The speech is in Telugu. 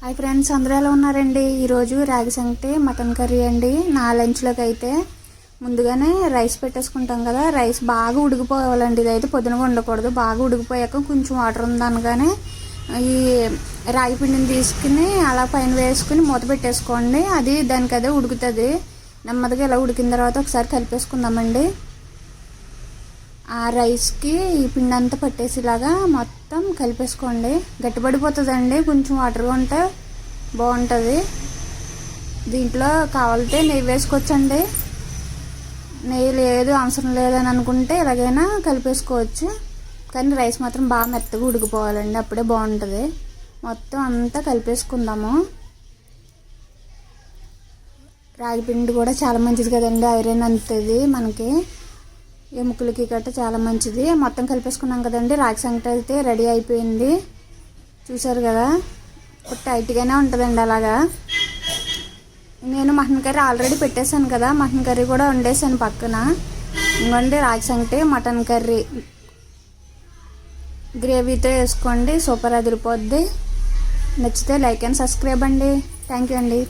హాయ్ ఫ్రెండ్స్, అందరూ ఎలా ఉన్నారండి? ఈరోజు రాగి సంగటి మటన్ కర్రీ అండి. నా లంచ్లోకి అయితే ముందుగానే రైస్ పెట్టేసుకుంటాం కదా. రైస్ బాగా ఉడికిపోవాలండి. ఇదైతే పొద్దునగా ఉండకూడదు. బాగా ఉడికిపోయాక కొంచెం వాటర్ ఉందనగానే ఈ రాగి పిండిని తీసుకుని అలా పైన వేసుకుని మూత పెట్టేసుకోండి. అది దానికి అదే ఉడుకుతుంది. నెమ్మదిగా ఇలా ఉడికిన తర్వాత ఒకసారి కలిపేసుకుందామండి. ఆ రైస్కి ఈ పిండి అంతా పట్టేసేలాగా మొత్తం కలిపేసుకోండి. గట్టిపడిపోతుందండి, కొంచెం వాటర్గా ఉంటే బాగుంటుంది. దీంట్లో కావాలంటే నెయ్యి వేసుకోవచ్చండి. నెయ్యి లేదు, అవసరం లేదని అనుకుంటే ఎలాగైనా కలిపేసుకోవచ్చు. కానీ రైస్ మాత్రం బాగా మెత్తగా ఉడికిపోవాలండి, అప్పుడే బాగుంటుంది. మొత్తం అంతా కలిపేసుకుందాము. రాగి పిండి కూడా చాలా మంచిది కదండి, ఐరన్ అందుతుంది మనకి, ఎముకలకి గట్రా చాలా మంచిది. మొత్తం కలిపేసుకున్నాం కదండి. రాగి సంగటి అయితే రెడీ అయిపోయింది. చూసారు కదా, టైట్గానే ఉంటుందండి. అలాగా నేను మటన్ కర్రీ ఆల్రెడీ పెట్టేశాను కదా, మటన్ కర్రీ కూడా వండేసాను పక్కన. ఇంకోండి రాగి సంగటి మటన్ కర్రీ గ్రేవీతో వేసుకోండి, సూపర్ అదిరిపోద్ది. నచ్చితే లైక్ అండ్ సబ్స్క్రైబ్ అండి. థ్యాంక్ యూ అండి.